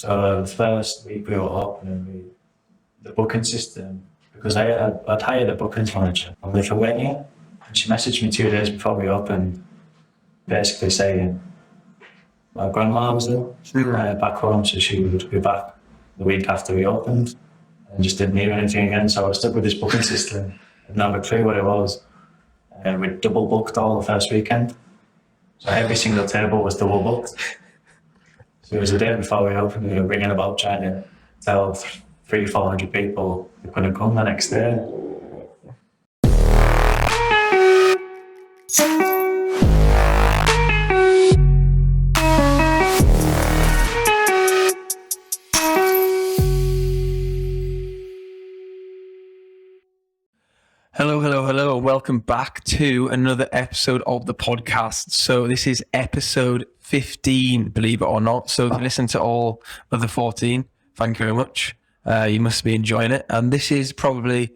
So the first week we were opening the booking system, because I'd hired a bookings manager on the venue, and she messaged me 2 days before we opened, basically saying my grandma was there back home, so she would be back the week after we opened, and just didn't hear anything again. So I was stuck with this booking system, and I had a clue what it was. And we double booked all the first weekend, so every single table was double booked. So it was the day before we opened, we were ringing about trying to tell 300-400 people they couldn't come the next day. Hello. Welcome back to another episode of the podcast. So this is episode 15, believe it or not. So if you listen to all of the 14, thank you very much. You must be enjoying it. And this is probably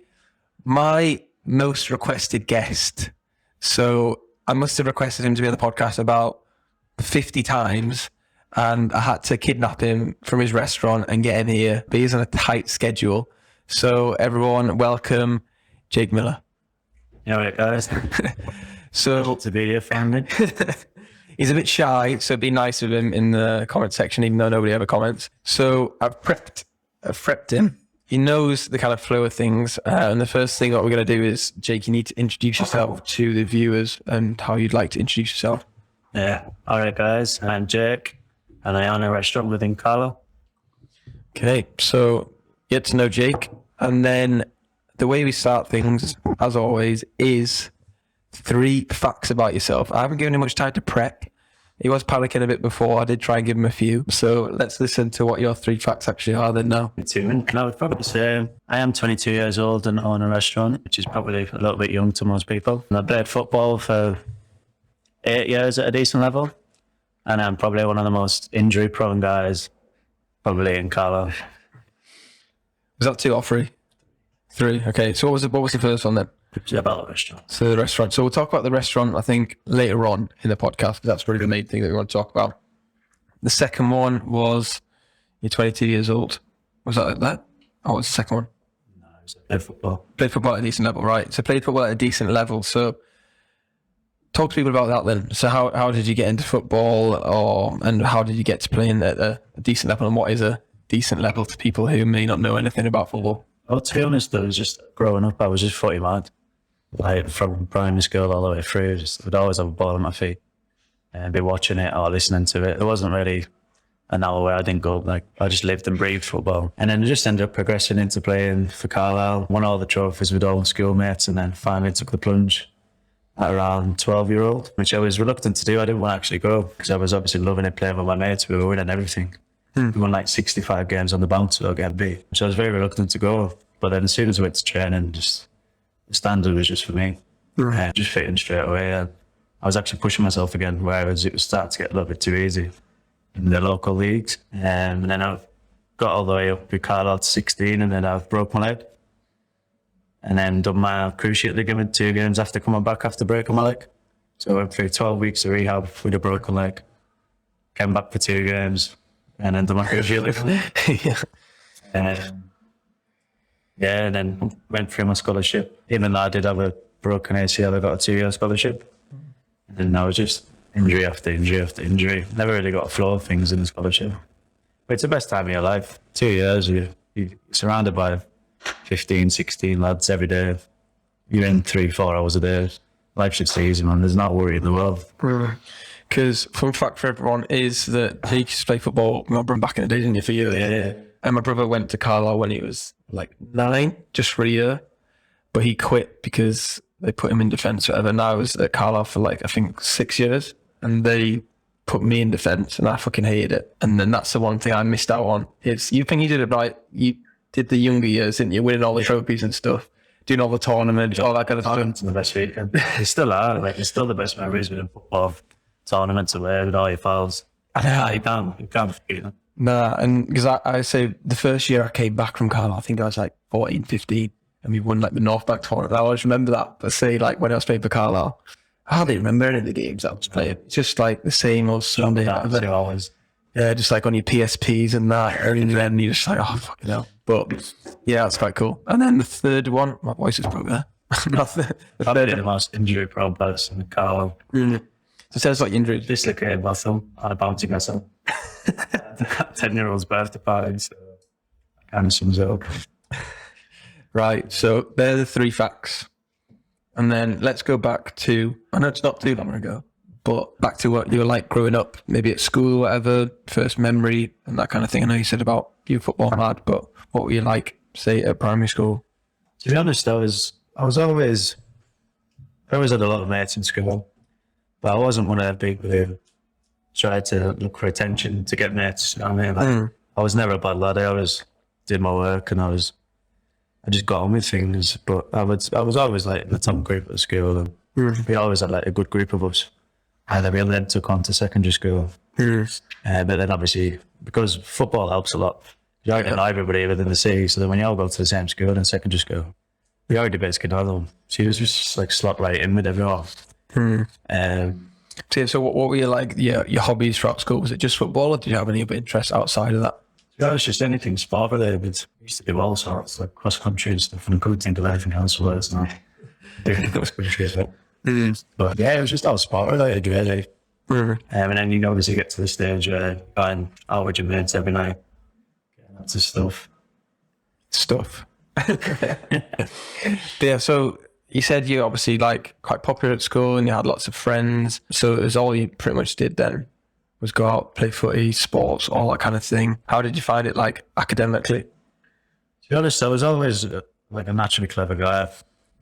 my most requested guest. So I must have requested him to be on the podcast about 50 times. And I had to kidnap him from his restaurant and get him here. But he's on a tight schedule. So everyone, welcome Jaic Miller. Yeah, right, guys. So to be here, family. He's a bit shy, so it'd be nice of him in the comment section, even though nobody ever comments. So I've prepped him. He knows the kind of flow of things. And the first thing that we're going to do is, Jaic, you need to introduce yourself to the viewers and how you'd like to introduce yourself. Yeah. All right, guys. I'm Jaic, and I own a restaurant within Carlo. Okay, so get to know Jaic, and then the way we start things, as always, is 3 facts about yourself. I haven't given him much time to prep. He was panicking a bit before. I did try and give him a few. So let's listen to what your 3 facts actually are then now. I would probably say I am 22 years old and own a restaurant, which is probably a little bit young to most people. And I played football for 8 years at a decent level. And I'm probably one of the most injury-prone guys probably in Carlo. Was that 2 or 3? 3. Okay. So what was the first one then? About the restaurant. So the restaurant. So we'll talk about the restaurant, I think, later on in the podcast, because that's really the main thing that we want to talk about. The second one was you're 22 years old. Was that like that? Oh, what's the second one? No, it was played football. Played football at a decent level, right? So played football at a decent level. So talk to people about that then. So how did you get into football, and how did you get to playing at a decent level, and what is a decent level to people who may not know anything about football? Well, to be honest, I was just growing up, I was just footy mad. Like from primary school all the way through, I'd always have a ball at my feet and be watching it or listening to it. There wasn't really an hour where I didn't go. Like I just lived and breathed football, and then I just ended up progressing into playing for Carlisle. Won all the trophies with all my schoolmates, and then finally took the plunge at around 12-year-old, which I was reluctant to do. I didn't want to actually go because I was obviously loving it, playing with my mates. We were winning everything. We won like 65 games on the bounce without getting beat. So I was very reluctant to go. But then as soon as I went to training, just the standard was just for me. Just fitting straight away. And I was actually pushing myself again, whereas it was starting to get a little bit too easy in the local leagues. And then I got all the way up with Carlisle to 16, and then I broke my leg. And then done my cruciate ligament 2 games after coming back after breaking my leg. So I went through 12 weeks of rehab with a broken leg. Came back for 2 games. And then done my cruciate ligament. And then went through my scholarship. Even though I did have a broken ACL, I got a 2-year scholarship. And then I was just injury after injury after injury. Never really got a flow of things in the scholarship. But it's the best time of your life. 2 years, you're surrounded by 15, 16 lads every day. You're in 3-4 hours a day. Life's just easy, man. There's not a worry in the world. Because fun fact for everyone is that he used to play football. My brother back in the day, didn't you, for years? Yeah. And my brother went to Carlisle when he was like 9, just for a year. But he quit because they put him in defence or whatever. And I was at Carlisle for like, I think 6 years. And they put me in defence and I fucking hated it. And then that's the one thing I missed out on. Is you think you did it right. You did the younger years, didn't you? Winning all the trophies and stuff. Doing all the tournaments, all that kind of stuff. It's the best weekend. They still are. Like, it's still the best memories with football. Tournaments away with all your fouls. You can't forget them. Nah, and because I say the first year I came back from Carlisle, I think I was like 14, 15, and we won like the Northback tournament. I always remember that. But say like when I was playing for Carlisle, I hardly remember any of the games I was playing. It's just like the same old Sunday. Always Yeah, just like on your PSPs and that, and then you're just like, oh, fucking hell. But yeah, that's quite cool. And then the third one, my voice is broke there. the Probably the most injury-prone person in the car. So tell us what your injury. Dislocated my thumb on a bounty vessel. 10-year-old's birthday party, so that kind of sums it up. Right, so they're the 3 facts. And then let's go back to, I know it's not too long ago, but back to what you were like growing up, maybe at school, whatever, first memory and that kind of thing. I know you said about you football mad, but what were you like, say, at primary school? To be honest, I always had a lot of mates in school, but I wasn't one of the people who tried to look for attention to get mates. You know what I mean? Like, I was never a bad lad. I always did my work and I just got on with things. But I was always like in the top group at school, and we always had like a good group of us. And then we then took on to secondary school. But then obviously, because football helps a lot, you don't know everybody within the city. So then when you all go to the same school in secondary school, we already basically know them. So you was just like slot right in with everyone. So what were your like your hobbies throughout school? Was it just football, or did you have any other interests outside of that? Yeah, it's just anything sport related. We used to do all sorts, like cross country and stuff, and I couldn't think of anything else where it's not doing cross country. But yeah, it was just all sport related, really. And then you obviously get to the stage where going out with your mates every night, getting up to stuff. Yeah, so you said you're obviously like quite popular at school and you had lots of friends. So it was all you pretty much did then was go out, play footy, sports, all that kind of thing. How did you find it like academically? To be honest, I was always like a naturally clever guy.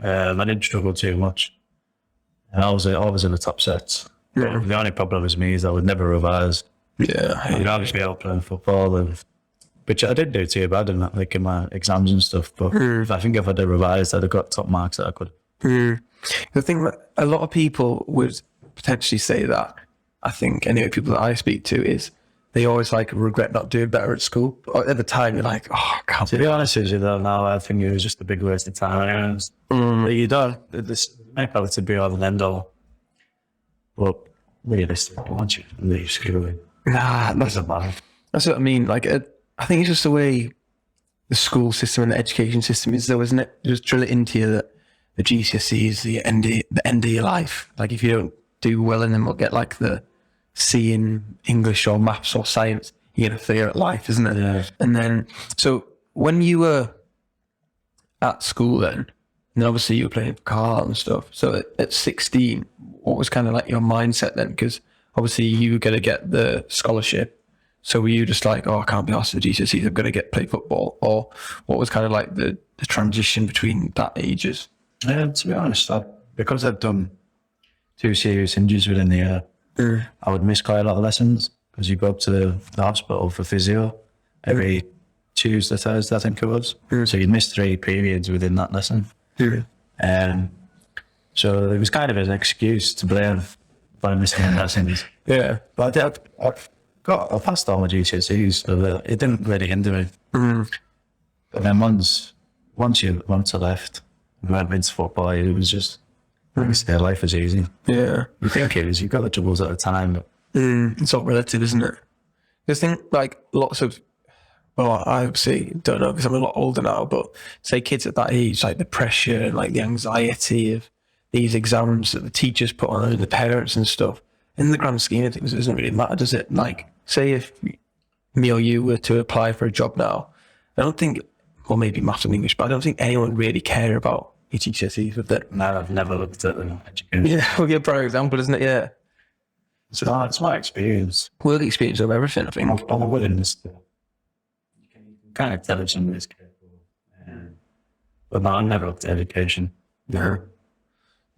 I didn't struggle too much. And I was always in the top sets. Yeah. The only problem with me is I would never revise. Yeah. You'd always be out playing football, which I did do too bad in that, like in my exams and stuff. But I think if I'd have revised, I'd have got top marks that I could. The thing that a lot of people would potentially say that, I think, anyway, people that I speak to, is they always like regret not doing better at school. But at the time, you're like, oh, I can't. To be honest with you, though, now I think it was just a big waste of time. But you don't. This may probably to be all and end all. But realistically, once you leave school, Nah, that's what I mean. Like, I think it's just the way the school system and the education system is, though, isn't it? Just drill it into you that the GCSE is the end of your life. Like, if you don't do well in them, we'll get like the C in English or maths or science, you're going to fail at life, isn't it? Yeah. And then, so when you were at school then, and then obviously you were playing for Carl and stuff. So at 16, what was kind of like your mindset then? Because obviously you were going to get the scholarship. So were you just like, oh, I can't be asked for GCSEs, I'm going to play football? Or what was kind of like the transition between that ages? To be honest, because I've done 2 serious injuries within the year, I would miss quite a lot of lessons because you go up to the hospital for physio every Tuesday, Thursday, I think it was. So you'd miss 3 periods within that lesson. So it was kind of an excuse to blame for missing lessons. Yeah. But I passed all my GCSEs, so it didn't really hinder me. But then once I left and went into football, it was just, life was easy. Yeah. You think it is, you've got the troubles at the time, but it's all relative, isn't it? I think like lots of, well, I obviously don't know because I'm a lot older now, but say kids at that age, like the pressure and like the anxiety of these exams that the teachers put on the parents and stuff, in the grand scheme of things, it doesn't really matter, does it? Like, say if me or you were to apply for a job now, I don't think, well, maybe maths and English, but I don't think anyone would really care about your GCSEs with it. no, I've never looked at the education. Yeah, well, you're a prime example, isn't it? Yeah. So it's my experience. Work experience of everything, I think. I'm a willingness to, you can kind of tell if someone is capable. But no, I never looked at education. No.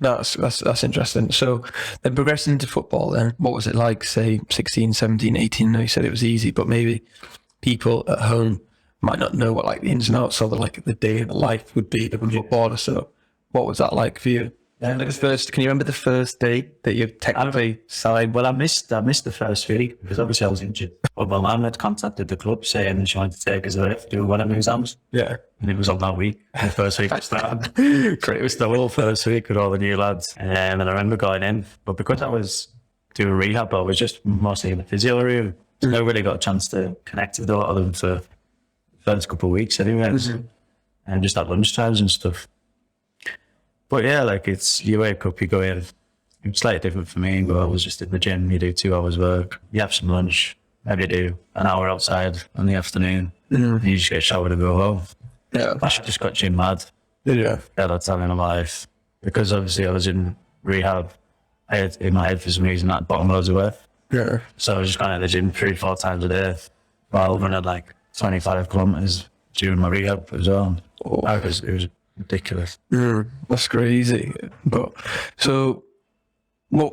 No, that's interesting. So then progressing into football then, what was it like, say, 16, 17, 18? I know you said it was easy, but maybe people at home might not know what like the ins and outs of the day of life would be of a footballer. So what was that like for you? Like can you remember the first day that you technically signed? Well, I missed the first week because obviously I was injured. But my mum had contacted the club saying she wanted to take us away to do one of my exams. Yeah. And it was on that week, the first week I started. It was the whole first week with all the new lads. And I remember going in, but because I was doing rehab, I was just mostly in the physio room. So I really got a chance to connect with a lot of them for the first couple of weeks anyway. And just at lunchtimes and stuff. But yeah, like you wake up, you go in. It's slightly different for me, but I was just in the gym, you do 2 hours work, you have some lunch, maybe do an hour outside in the afternoon, and you just get showered and go home. Yeah. I just got gym mad. Yeah. At that time in my life. Because obviously I was in rehab. I had in my head for some reason that bottom loads of weight. Yeah. So I was just going to the gym 3-4 times a day while running like 25 kilometers during my rehab as well. Oh. It was ridiculous. That's crazy. But so what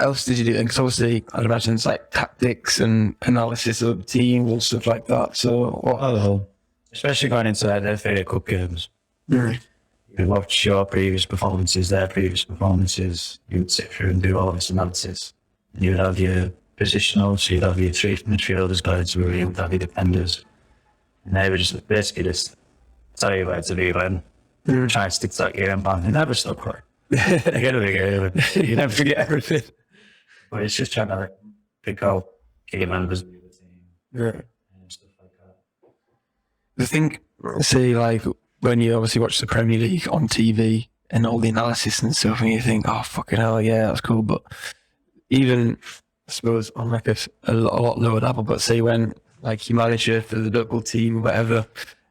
else did you do? Because obviously I'd imagine it's like tactics and analysis of teams and stuff like that. So what? Especially going into their FA Cup games. You watch your previous performances, their previous performances. You would sit through and do all this analysis. And you would have your positional, so you'd have your 3 midfielders guys, where you would have your defenders. And they would just basically just tell you where to be when. Try and stick to that game plan. It never stuck right. You get a big game. You never forget everything. But it's just trying to like, pick out key members of the team. Yeah. And stuff like that. The thing, say like when you obviously watch the Premier League on TV and all the analysis and stuff, and you think, oh fucking hell, yeah, that's cool. But even I suppose on like a lot lower level, but say when like your manager for the local team or whatever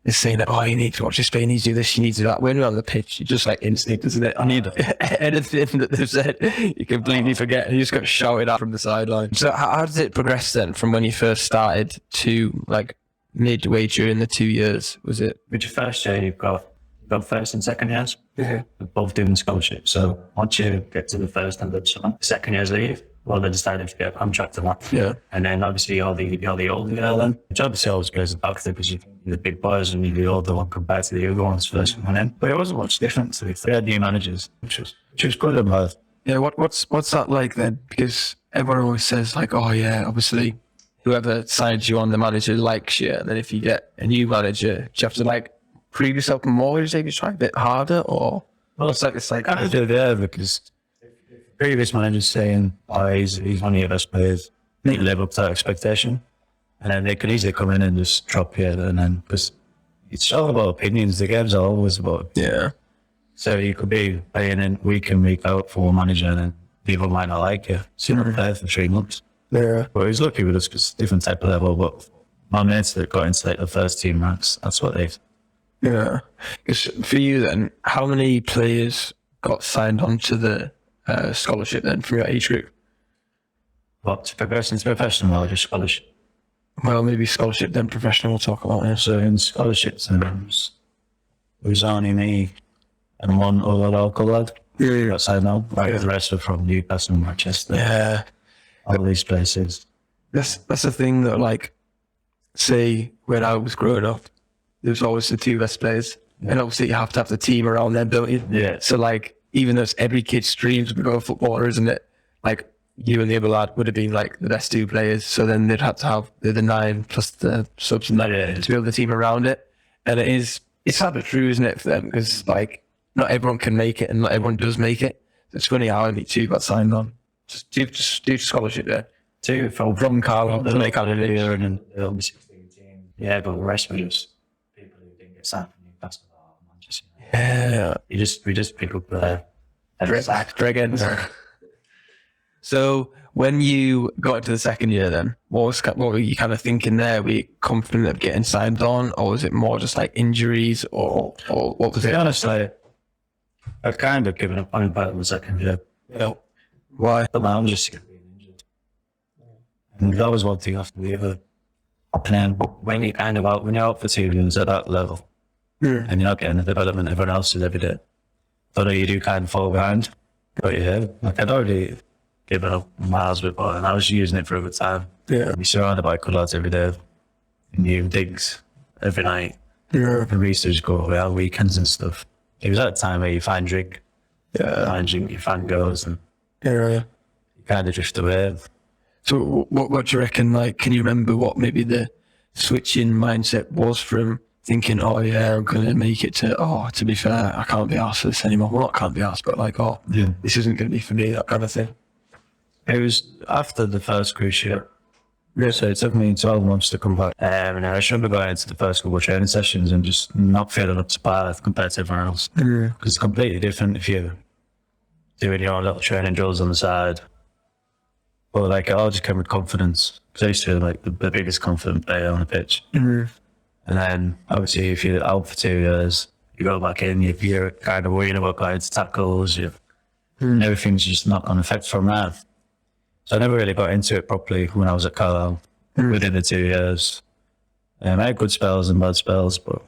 is saying that, oh, you need to watch this play, you need to do this, you need to do that. When you're on the pitch, you just like instinct, isn't it? I need anything that they've said, you completely forget, and you just got shouted at from the sideline. So how did it progress then from when you first started to like midway during the 2 years? Was it? With your first year, you've got first and second years. Yeah. We're both doing scholarships. So once you get to the first and the summer, the second year's leave, well, they decided to get a contract to that. Yeah. And then obviously you're the older girl then, which obviously always goes back to because you're the big boys and you're the older one compared to the younger ones first one in. But it wasn't much different to it. They had new managers, which was good and bad. Yeah, what's that like then? Because everyone always says like, oh yeah, obviously whoever signs you on, the manager likes you, and then if you get a new manager, do you have to like prove yourself more? Do you try a bit harder, or? Well, it's like I do there because previous managers saying, oh, he's one of your best players, need to live up to that expectation, and then they could easily come in and just drop you, and then because it's all about opinions. The games are always about So you could be playing in week in week out for one manager, and then people might not like you. So you're not there for 3 months. Yeah. But he's lucky with us because different type of level. But my mates that got into like the first team ranks, that's what they've. Yeah. Because for you then, how many players got signed onto the scholarship then from your age group? What, to progress into professional or just scholarship? Well, maybe scholarship then professional. We'll talk about it. So in scholarships, it was only me and one other local lad. Yeah. Got signed on. Like the rest are from Newcastle and Manchester. Yeah. All these places. That's the thing that like, say when I was growing up, there was always the 2 best players, and obviously you have to have the team around them, don't you? Yeah. So like, even though it's every kid's dream to become a footballer, isn't it? Like you and the other lad would have been like the best 2 players, so then they'd have to have the 9 plus the subs and that to build the team around it. And it's sad but true, isn't it, for them? Because like not everyone can make it, and not everyone does make it. It's funny how only 2 got signed on. Just do scholarship there. 2 from Carlo, they make out of here, and then they'll be 16 team. Yeah, but the rest were just people who didn't get signed from Newcastle or Manchester. Yeah. We just pick up Dragons. So when you got into the second year then, what were you kind of thinking there? Were you confident of getting signed on, or was it more just like injuries, or what was To it? be honest, I'd kind of given up on about the second year. Yeah. Why? But I'm just sick of being injured. And that was one thing after the other. And then when you're out for 2 years at that level, and you're not getting the development everyone else is every day, although you do kind of fall behind. But yeah, like I'd already given up miles before, and I was using it for a good time. Yeah. You're surrounded by good lads every day, new digs every night. Yeah. And we used to just go away on weekends and stuff. It was at a time where you find drink, you find girls, and Yeah. you kind of drift away. So what do you reckon, like, can you remember what maybe the switching mindset was from thinking, oh yeah, I'm going to make it to, oh, to be fair, I can't be asked for this anymore. Well, not can't be asked, but like, oh, this isn't going to be for me, that kind of thing. It was after the first cruise ship, Yeah, so it took me 12 months to come back. And I should have gone into the first couple of training sessions and just not feeling up to par compared to everyone else. Because it's completely different if you're doing your own little training drills on the side. But like, it all just came with confidence. Because I used to be like the biggest confident player on the pitch. And then obviously if you're out for 2 years, you go back in, you're kind of worrying about going to tackles, everything's just not going to affect from that. So I never really got into it properly when I was at Carlisle within the 2 years. I had good spells and bad spells, but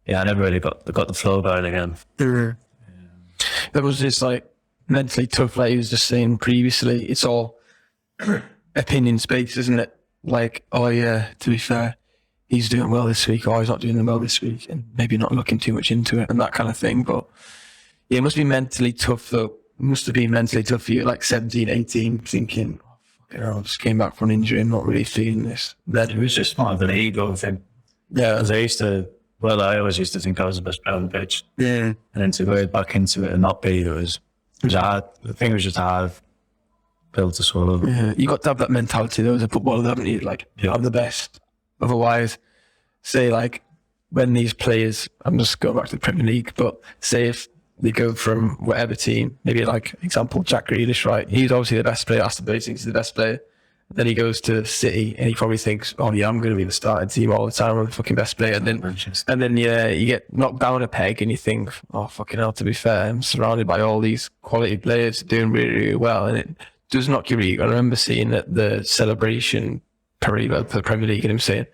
yeah, I never really got the flow going again. That was just like mentally tough, like you was just saying previously. It's all opinion space, isn't it? Like, oh yeah, to be fair, he's doing well this week, or he's not doing well this week, and maybe not looking too much into it and that kind of thing. But yeah, it must be mentally tough though. It must have been mentally tough for you, like 17, 18, thinking, oh, fuck it, I just came back from an injury and not really feeling this. Then it was just more of an ego thing. Yeah. Because I always used to think I was the best player on the pitch. Yeah. And then to go back into it and not be, it was hard. I think it was just hard pill to swallow. Yeah. You got to have that mentality though as a footballer, haven't you? Like, I'm the best. Otherwise, say like, when these players, I'm just going back to the Premier League, but say if they go from whatever team, maybe like example Jack Grealish, right? He's obviously the best player. Aston Villa thinks he's the best player. Then he goes to City and he probably thinks, oh yeah, I'm going to be the starting team all the time. I'm the fucking best player. And then you get knocked down a peg and you think, oh fucking hell, to be fair, I'm surrounded by all these quality players doing really, really well. And it does knock your ego. I remember seeing at the celebration parade for the Premier League and him saying,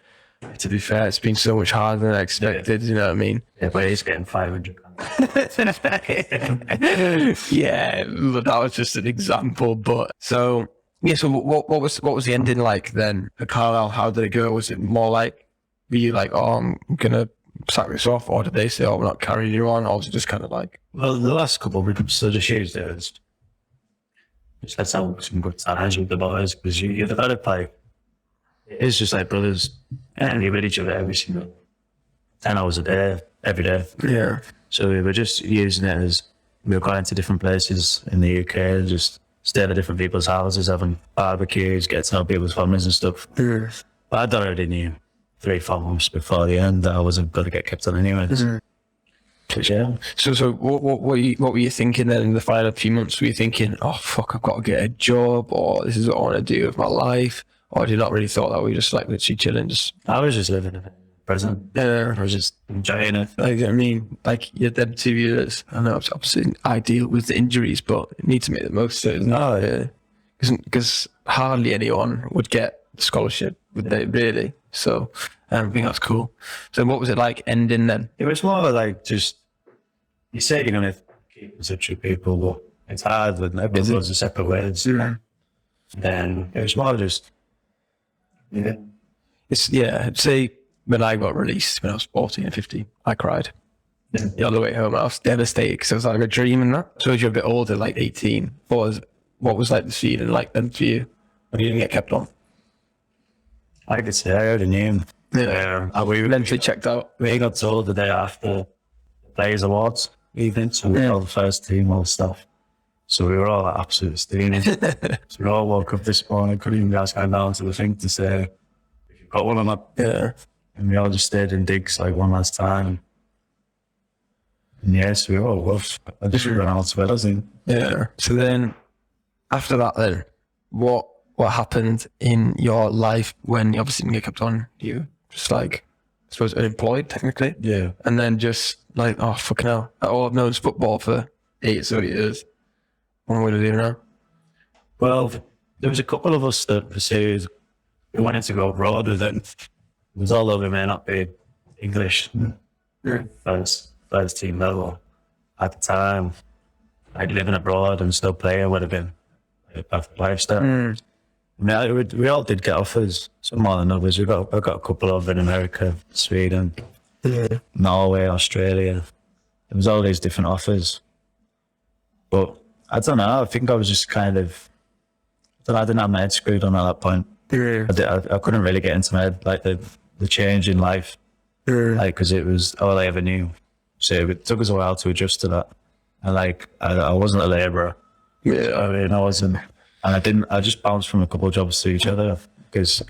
to be fair, it's been so much harder than I expected, you know what I mean? Yeah, but he's getting 500. Yeah, that was just an example. But so yeah, so what was the ending like then at Carlisle? How did it go? Was it more like, were you like, oh, I'm gonna sack this off, or did they say, oh, we're not carrying you on, or was it just kind of like? Well, the last couple of weeks of the shoes there was just let's have some good times with the boys because you develop like it's just like brothers and you with each other every single 10 hours a day, every day. Yeah. So we were just using it as we were going to different places in the UK and just staying at different people's houses, having barbecues, getting to know people's families and stuff. Yeah. But I already knew 3-4 months before the end that I wasn't going to get kept on anyways. Yeah. So what were you thinking then in the final few months? Were you thinking, oh fuck, I've got to get a job, or this is what I want to do with my life? Or did you not really thought that? Were you just like literally chilling? I was just living in the present. Yeah. I was just enjoying it. Like, I mean, like you're them 2 years. I know it's obviously ideal with the injuries, but you need to make the most of it. No, because hardly anyone would get scholarship, would they really? So I think that's cool. So what was it like ending then? It was more like just, you say you're going to keep in touch with people, but it's hard when everyone goes a separate ways. Yeah. Then it was more just, Say when I got released when I was 14 and 15, I cried. The other way home, I was devastated because it was like a dream and that. So as you're a bit older, like 18, what was like the feeling like then for you when you didn't get kept on? I could say I already knew. We eventually checked out. We got told the day after the Players Awards evening, so we were all the first team, all the stuff. So we were all absolutely steaming. So we all woke up this morning, couldn't even guys going down to the thing to say if you've got one or not. Yeah. And we all just stayed in digs like one last time. And yes, we were all rough. I just ran out of it, I think. Yeah. So then after that then, what happened in your life when you obviously didn't get kept on? You just like, I suppose, unemployed technically? Yeah. And then just like, oh fucking hell. All I've known is football for 8 or so years. What am I going to do now? Well, there was a couple of us that pursued, we wanted to go abroad with it. It was all over me not being English. First team level. At the time, like living abroad and still playing would have been a perfect lifestyle. I mean, we all did get offers, some more than others. I got a couple over in America, Sweden, Norway, Australia. There was all these different offers. But I don't know, I think I was just kind of, I didn't have my head screwed on at that point. I couldn't really get into my head, like the change in life, like, because it was all I ever knew. So it took us a while to adjust to that. And like, I wasn't a labourer. Yeah. I mean, I wasn't. And I just bounced from a couple of jobs to each other. because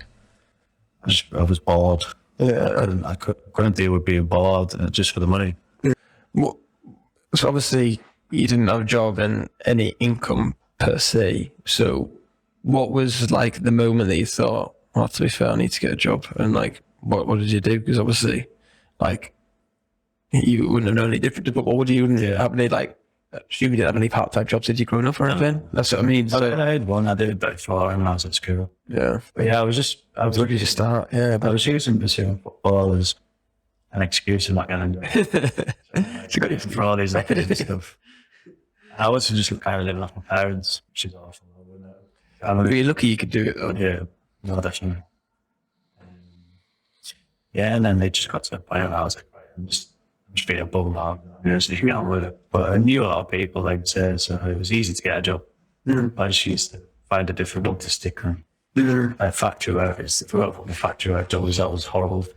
I was bored. Yeah. I couldn't deal with being bored just for the money. Well, so obviously you didn't have a job and any income per se. So what was like the moment that you thought, well, to be fair, I need to get a job? And like, what did you do? Because obviously, like, you wouldn't have known any different. But what would you have any like? You didn't have any part-time jobs, did you, growing up or anything? That's what I mean. So, I had one. I did it before when I was at school. yeah. But yeah, I was Where did you start? Yeah, I was using pursuing football as an excuse. I'm not going to do it. it's a good For all these academic stuff. I was just kind of living off my parents, which is awful. You're lucky you could do it though. Yeah, no, definitely. Yeah, and then they just got to the point where I was like, right, I'm just being a bum now. I'm just getting on with it. But I knew a lot of people, like I said, so it was easy to get a job. I just used to find it difficult to stick on. Like factory work, it's difficult for the factory work jobs. That was horrible.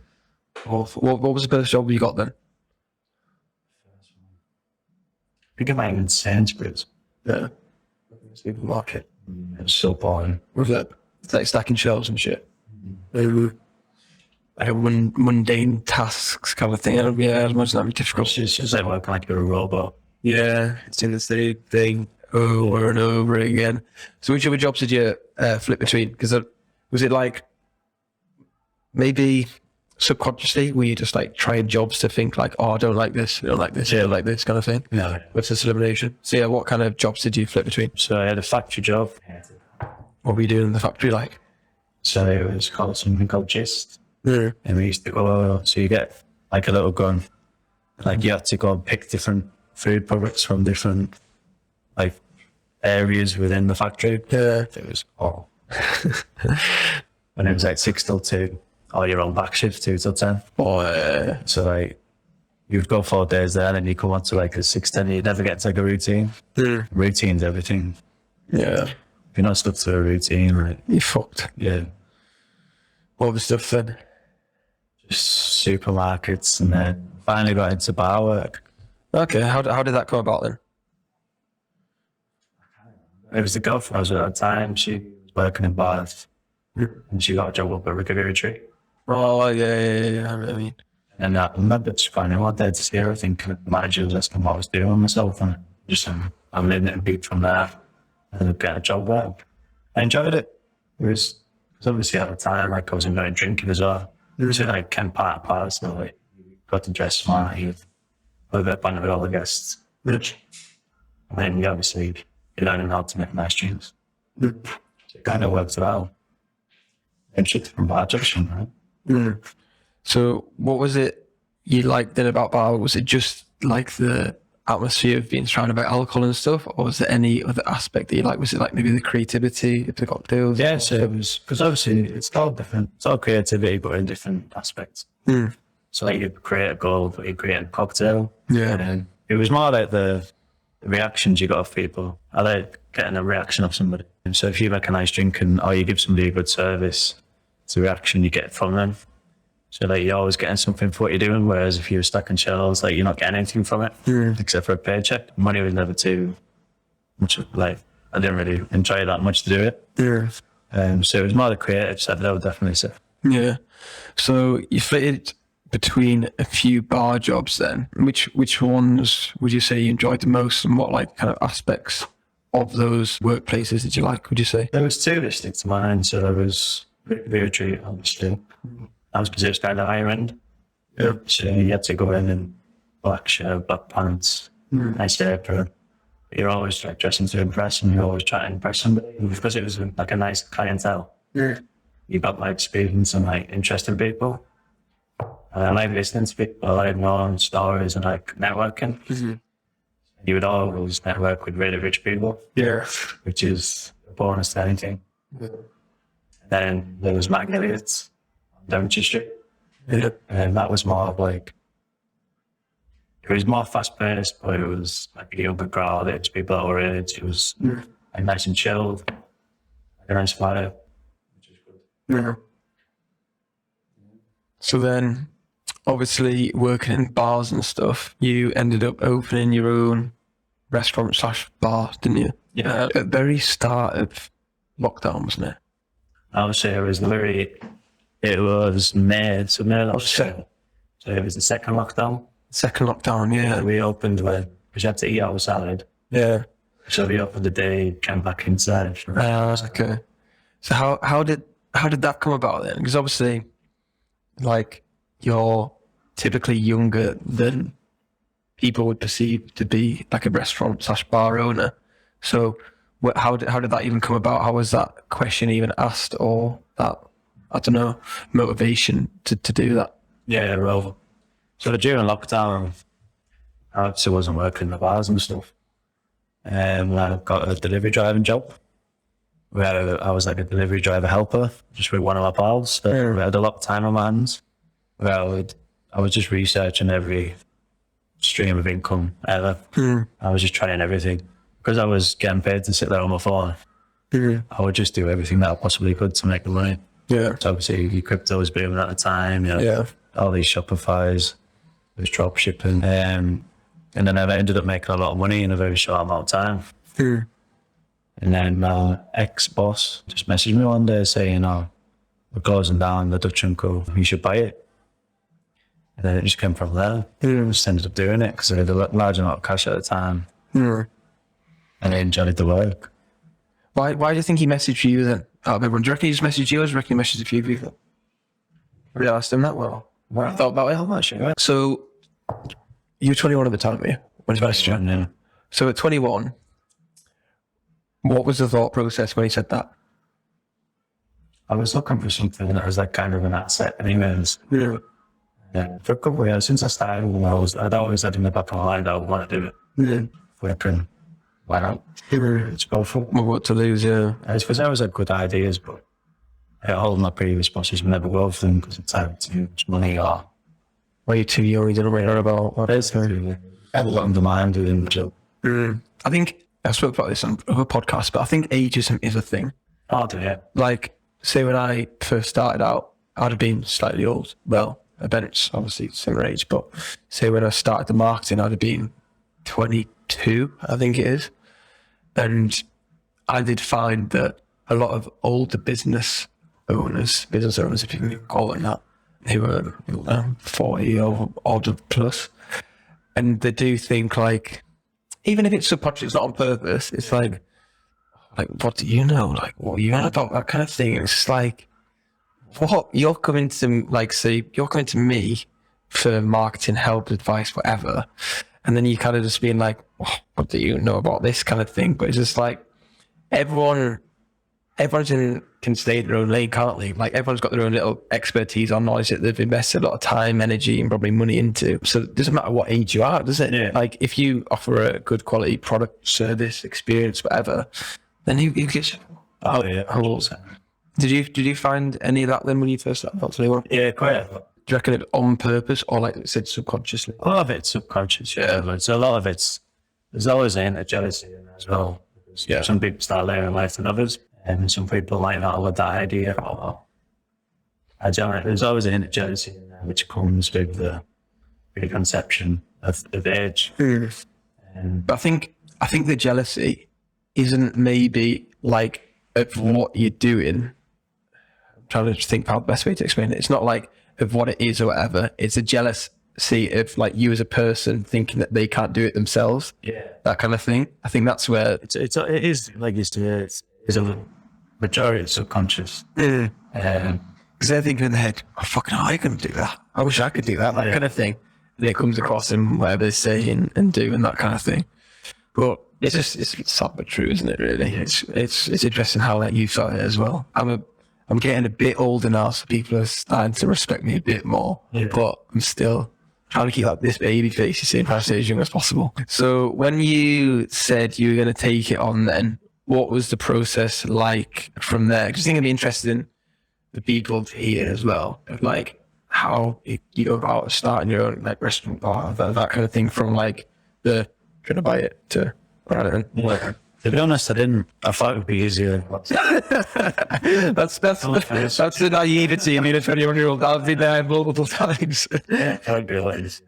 What was the first job you got then? I think I might have been Sainsbury's. Yeah. Supermarket. It was so boring. Was that like stacking shelves and shit? Like mundane tasks kind of thing. Yeah, I imagine that'd be difficult. It's just like working like you're a robot. Yeah, it's in the same thing over and over again. So which other jobs did you flip between? Because was it like maybe subconsciously were you just like trying jobs to think like, oh, I don't like this, I don't like this, I don't like this kind of thing? No. Versus elimination. So yeah, what kind of jobs did you flip between? So I had a factory job. What were you doing in the factory like? So it was called something called Gist. Yeah. And we used to go, so you get like a little gun. Like you had to go and pick different food products from different like areas within the factory. Yeah. It was horrible. And it was like 6 till 2, or your own back shift 2 till 10. Oh, yeah. So like you'd go 4 days there and then you come on to like a 6-10, you'd never get to like a routine. Yeah. Routine's everything. Yeah. If you're not stuck to a routine, right? You fucked. Yeah. What was stuff then? Just supermarkets, and then finally got into bar work. Okay, how did that come about then? It was the girlfriend I was with at the time. She was working in bars, and she got a job up at Rickety. Oh, yeah. I mean, And I remember just finding one day to see her. I think the manager was asking what I was doing with myself, and just I'm living it and beat from there, and getting a job there. I enjoyed it. It was obviously at the time like I was enjoying drinking as well. It was like Ken Park, so like you got to dress smart, you a bit of fun with all the guests. And then you obviously you're learning how to make nice drinks. So it kind of works well. And shit from bar junction, right? so what was it you liked then about bar? Was it just like the atmosphere of being surrounded by alcohol and stuff, or was there any other aspect that you liked? Was it like maybe the creativity of the cocktails? Yeah, so it was, because obviously it's all different. It's all creativity, but in different aspects. So like you create a goal, but you create a cocktail. Yeah. And it was more like the reactions you got off people. I like getting a reaction off somebody. And so if you make a nice drink or you give somebody a good service, it's a reaction you get from them. So like you're always getting something for what you're doing, whereas if you were stuck in shelves, like you're not getting anything from it, except for a paycheck. Money was never too much, like I didn't really enjoy that much to do it. Yeah. So it was more the creative side, I would definitely say. Yeah. So you flitted between a few bar jobs then. Which ones would you say you enjoyed the most, and what like kind of aspects of those workplaces did you like, would you say? There was 2 that stick to mind. So there was Victory, obviously. That was because it was kind of higher end. Yeah. So you had to go in black shirt, black pants, nice apron. You're always like dressing to impress, and you're always trying to impress somebody. And because it was like a nice clientele, you got like speaking to like interesting people. I like listening to people. I like knowing stories and like networking. You would always network with really rich people. Yeah. Which is a bonus to anything. Then there was Magnolia's on Devonshire Street. And that was more of like, it was more fast paced, but it was like a younger crowd, it's people that were in it. It was like nice and chilled, like a nice vibe, which is good. So then, obviously, working in bars and stuff, you ended up opening your own restaurant/bar, didn't you? Yeah. At the very start of lockdown, wasn't it? I would say it was May, so May last year. So it was the second lockdown. Second lockdown, yeah. We opened when we had to eat outside. Yeah. So we opened the day, came back inside. Okay. So how did that come about then? Because obviously, like, you're typically younger than people would perceive to be like a restaurant/bar owner. So how did that even come about? How was that question even asked, or that, I don't know, motivation to do that? Yeah, well, so during lockdown, I obviously wasn't working in the bars and stuff. I got a delivery driving job where I was like a delivery driver helper, just with one of my pals. We had a lot of time on my hands. Where I was just researching every stream of income ever. I was just trying everything. Because I was getting paid to sit there on my phone, I would just do everything that I possibly could to make the money. Yeah. So obviously, crypto was booming at the time. You know, Yeah. all these Shopifys, there's drop shipping. And then I ended up making a lot of money in a very short amount of time. And then my ex-boss just messaged me one day saying, "Oh, we're closing down the Dutch Uncle, you should buy it." And then it just came from there. I just ended up doing it because I had a large amount of cash at the time. And I enjoyed the work. Why do you think he messaged you then? Out of everyone, do you reckon he just messaged you, or do you reckon he messaged a few people? Have you asked him that? Well, I thought about it how much. So you were 21 at the time, were you? When he messaged you? Yeah. So at 21, what was the thought process when he said that? I was looking for something that was like kind of an asset anyways. Yeah. Yeah. For a couple of years since I started, I'd always had in the back of my mind I would want to do it. Yeah. Working. Why not? It's go for it. Well, what to lose, yeah. It's because I always had good ideas, but all of my previous bosses would never go for them because it's had too much money or... Were you too young? You didn't really know about what Basically, I had a lot on the mind doing the job. I think, I spoke about this on other podcasts, but I think ageism is a thing. I'll do it. Like, say when I first started out, I'd have been slightly old. Well, Bennett's obviously similar age, but say when I started the marketing, I'd have been 22, I think it is. And I did find that a lot of older business owners, if you can call it that, who were 40 or older plus, and they do think like, even if it's subconscious, it's not on purpose, it's like, what do you know? Like, what are you on about? That kind of thing. It's just like, what? You're coming to, like, say, you're coming to me for marketing help, advice, whatever. And then you kind of just being like, what do you know about this kind of thing? But it's just like, everyone can stay in their own lane, can't they? Like, everyone's got their own little expertise on knowledge that they've invested a lot of time, energy, and probably money into. So it doesn't matter what age you are, does it? Yeah. Like, if you offer a good quality product, service, experience, whatever, then who gives? Oh, yeah. Did you find any of that then when you first started? Yeah, quite a lot. Do you reckon it on purpose or, like I said, subconsciously? A lot of it's subconscious, yeah. But a lot of there's always an jealousy in there as well. Yeah. Some people start learning less than others, and some people might not have that idea. There's always a hint of jealousy in there, which comes with the preconception of age. But I think the jealousy isn't maybe like of what you're doing. I'm trying to think how the best way to explain it. It's not like of what it is or whatever. It's a jealousy of like you as a person thinking that they can't do it themselves. Yeah. That kind of thing. I think that's where it is like it's a majority subconscious. because they're thinking in their head, oh, fucking hell, I can do that. I wish I could do that. That kind of thing. And it comes across in whatever they say and do and that kind of thing. But it's sad but true, isn't it? Really, it's interesting how like you saw it as well. I'm getting a bit older now, so people are starting to respect me a bit more. Yeah. But I'm still trying to keep like this baby face, you see, trying to stay as young as possible. So when you said you were going to take it on, then what was the process like from there? Because I think it'd be interesting for people to hear as well, of like how you go about starting your own like restaurant bar, that kind of thing, from like the trying to buy it to to be honest, I didn't. I thought it would be easier. That's the naivety. I mean, a 21-year-old, I've been there multiple times. Yeah, I would be like this.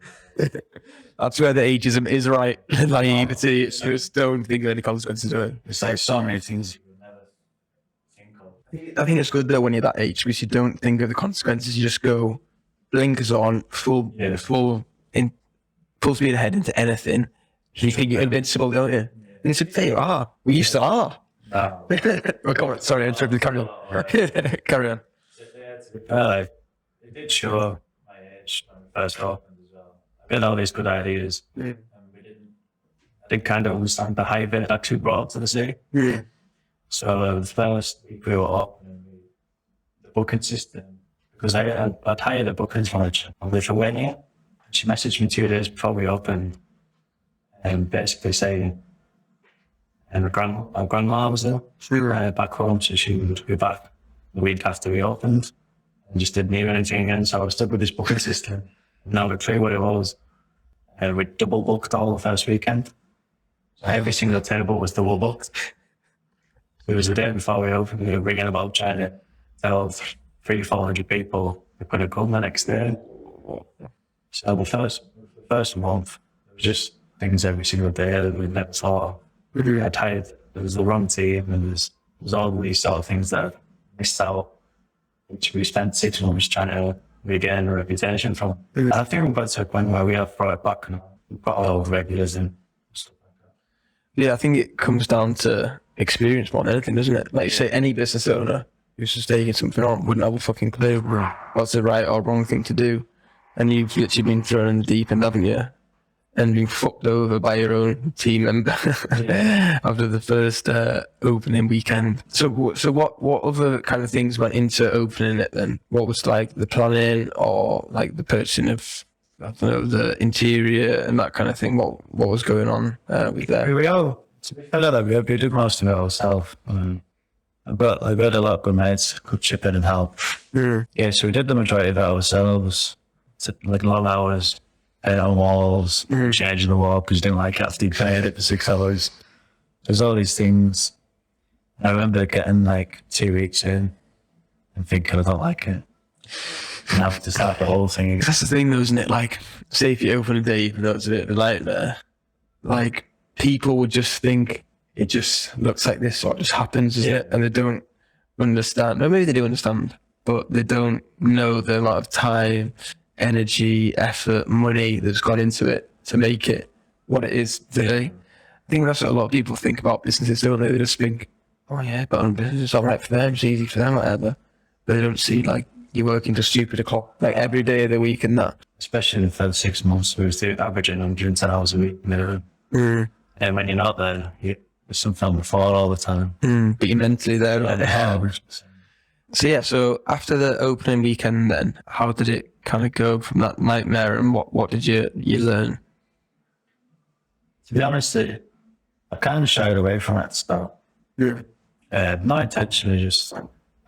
That's where the ageism is, right? Naivety. You just don't think of any consequences to it. It's like so many things you would never think of. I think it's good though when you're that age because you don't think of the consequences. You just go blinkers on, full speed ahead into anything. You think you're invincible, don't you? And it's like, there you are. We used to are. Oh, come on. Sorry, I interrupted. Carry on. Carry on. It did show my age when we first opened as well. I had all these good ideas. And I didn't kind of understand the hype it actually brought to the city. So the first week we were opening, the booking system, because I'd hired a booking manager on Lithuania. She messaged me 2 days before we opened and basically saying, and my grandma was there back home, so she would be back the week after we opened and just didn't hear anything again. So I was stuck with this booking system. Now I clear what it was. And we double booked all the first weekend. So every single table was double booked. It was the day before we opened, we were ringing about trying to tell 300-400 people they couldn't come the next day. So the first month, it was just things every single day that we never thought of. We had hired, there was the wrong team, and there was all these sort of things that I missed out, which we spent 6 months trying to regain a reputation from. And I think we got to a point where we have brought it back and we've got all the regulars and stuff like that. Yeah, I think it comes down to experience more than anything, doesn't it? Like you say, any business owner who's just taking something on wouldn't have a fucking clue what's the right or wrong thing to do. And you've literally been thrown in the deep end, haven't you? And been fucked over by your own team member after the first opening weekend. So what other kind of things went into opening it then? What was like the planning or like the purchasing of, I don't know, the interior and that kind of thing? What was going on with that? Here we go. We did most of it ourselves. I've got a lot of good mates, could chip in and help. Yeah, so we did the majority of it ourselves. It's like long hours, paint on walls, changing the wall because you didn't like after you painted it for 6 hours. There's all these things. I remember getting like 2 weeks in and thinking I don't like it. And have to start the whole thing. That's the thing though, isn't it? Like, say if you open a day, even though it's a bit of a nightmare, like people would just think it just looks like this or it just happens, isn't it? And they don't understand. Or maybe they do understand, but they don't know the amount of time, energy, effort, money that's gone into it to make it what it is today. I think that's what a lot of people think about businesses, don't they? They just think, oh yeah, but on business, it's all right for them, it's easy for them, whatever. But they don't see like you're working to stupid o'clock, like every day of the week and that. Especially in the first 6 months, we were averaging 110 hours a week minimum. And when you're not there, there's something on the floor all the time. But you're mentally there. So yeah, so after the opening weekend then, how did it kind of go from that nightmare and what did you learn? To be honest, I kind of shied away from it at the start. Not intentionally, just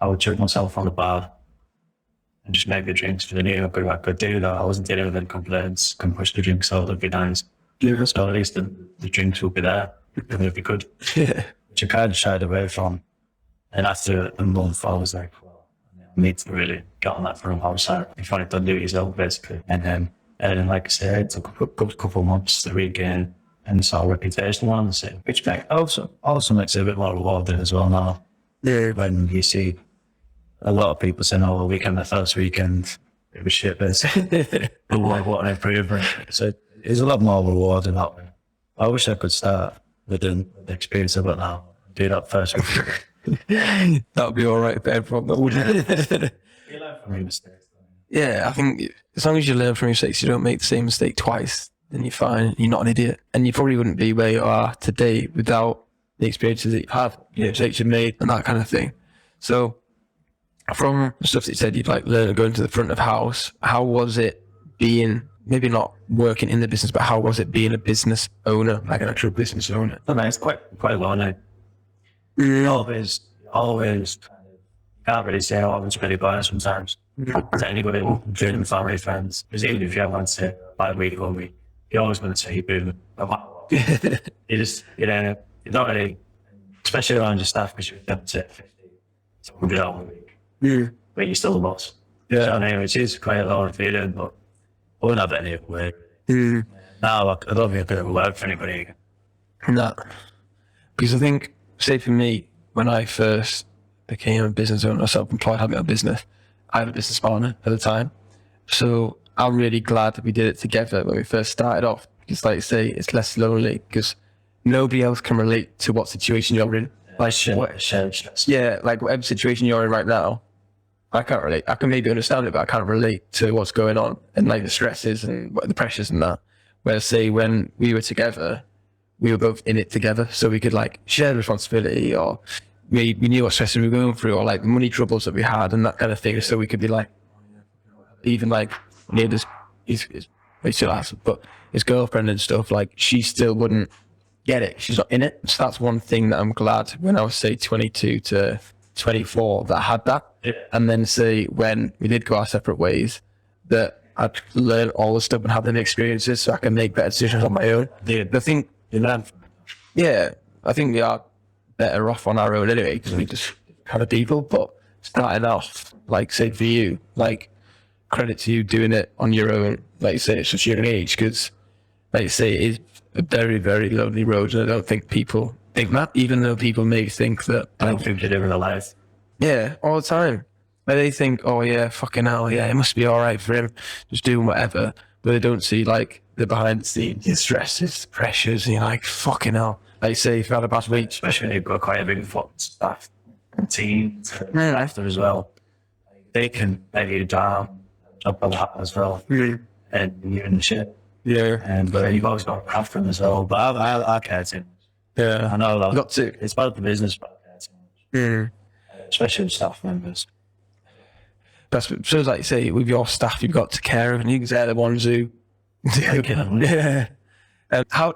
I would chuck myself on the bar and just make the drinks for the new. I could do that. I wasn't dealing with any complaints, can push the drinks out, it'd be nice. So at least the drinks will be there, even if you could. Which I kind of shied away from. And after a month, I was like, well, I need to really get on that from outside. If I don't do it yourself, basically. And then like I said, it took a couple of months to regain and saw a reputation on the scene, which also makes it a bit more rewarding as well now. When you see a lot of people saying, oh, the first weekend, it was shit, basically. But what an improvement. So it's a lot more rewarding that way. I wish I could start with the experience of it now. Do that first weekend. That would be all right for everyone, wouldn't it? You learn from your mistakes. Yeah, I think as long as you learn from your mistakes, you don't make the same mistake twice, then you're fine. You're not an idiot. And you probably wouldn't be where you are today without the experiences that you've had, the mistakes you've made, and that kind of thing. So, from the stuff that you said, you'd like learn going to the front of house. How was it being, maybe not working in the business, but how was it being a business owner, like an actual business owner? I mean, it's quite well now. Always kind of, can't really say I was really bad sometimes. To anybody, including family, friends. Because even if you have one say, like a week or week, you're always going to say, boom, you just, you don't really, especially around your staff, because you're up to 50, so 100 hours a week. But you're still the boss. So I mean, it is quite a lot of feeling, but I wouldn't have it any other way. Now, I don't think I could ever work for anybody again. No. Because I think, say for me, when I first became a business owner, self-employed, had my own business, I had a business partner at the time. So I'm really glad that we did it together when we first started off. Because like you say, it's less lonely because nobody else can relate to what situation you're in. Like, yeah, like whatever situation you're in right now, I can't relate. I can maybe understand it, but I can't relate to what's going on and like the stresses and the pressures and that. Whereas say when we were together, we were both in it together, so we could like share the responsibility, or we knew what stresses we were going through, or like the money troubles that we had and that kind of thing. So we could be like, even like near this, he still has, but his girlfriend and stuff, like she still wouldn't get it. She's not in it. So that's one thing that I'm glad when I was say 22 to 24 that I had that. Yeah. And then say when we did go our separate ways, that I'd learn all the stuff and have them experiences so I can make better decisions on my own. The thing, yeah, I think we are better off on our own anyway because we just kind of people. But starting off, like say for you, like credit to you doing it on your own, like you say, at such a young age, because like you say, it is a very, very lonely road, and I don't think people think that, even though people may think that. I don't think they do in their life. Yeah, all the time. Like they think, oh yeah, fucking hell, yeah, it must be all right for him, just doing whatever. But they don't see like the behind the scenes, the stresses, the pressures, and you're like, fucking hell. Like say, if you had a bad week, Especially when you've got quite a big staff team after as well. They can let you down up a lot as well. really, And you're in the shit. yeah, And but you've always got to craft them as well. But I care too much. yeah, I know that got to, it's about the business, but I care too much. Especially with staff members. that's so like you say, with your staff, you've got to care of, and you they're the ones who, yeah. How,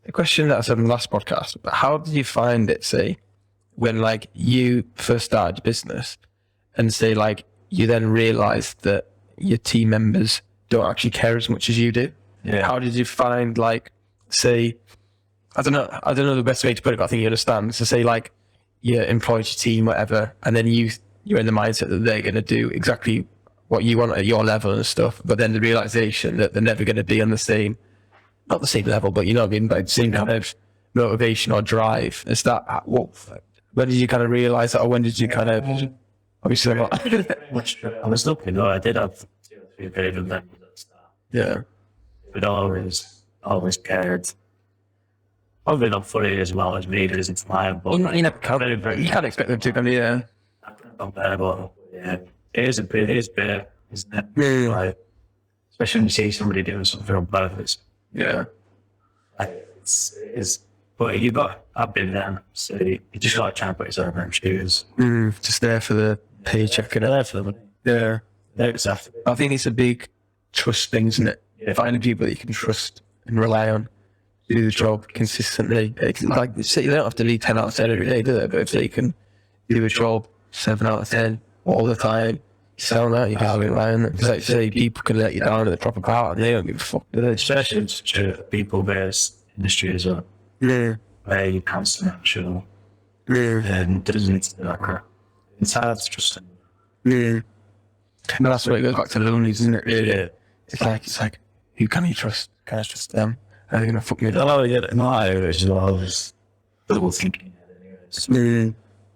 a question that I said in the last podcast, but how did you find it, say, when like you first started your business and say like you then realised that your team members don't actually care as much as you do? Yeah. How did you find like, say, I don't know the best way to put it, but I think you understand. So say like you employed your team, whatever, and then you're in the mindset that they're going to do exactly what you want at your level and stuff, but then the realisation that they're never going to be on the same, not the same level, but you know what I mean, but the same kind of motivation or drive. Is that when did you kind of realise that, or when did you kind of obviously I was lucky though. I did have 2 or 3 very good members at the start. yeah, But always cared. Probably not fully as well as me as it's mine, but you never can't, you can't expect them to come, yeah. I'm better, but yeah, it is bit, isn't it? Yeah. Like, especially when you see somebody doing something on purpose. Yeah. Like, it's but I've been there, so you just got to try and put yourself in shoes. Just there for the paycheck and There for the money. yeah. There it's after. I think it's a big trust thing, isn't it? Yeah. Finding people that you can trust and rely on to do the job consistently. It's like they don't have to lead 10 out of 10 every day, do they? But if they can do a job 7 out of 10 all the time, you sound that, you can't rely on it. Because like you say, people can let you down at the proper part and they don't give a fuck, do they? Especially in such a people-based industry as well, Yeah. where you're constantly unsure Yeah. and there doesn't need to be that crap. It's hard to trust them. Yeah. And that's where it goes back to loneliness, isn't it? Really? Yeah. It's like, who can you trust? Can I trust them? Are they gonna fuck me up? Oh, yeah, my areas as well, I was double thinking. Yeah.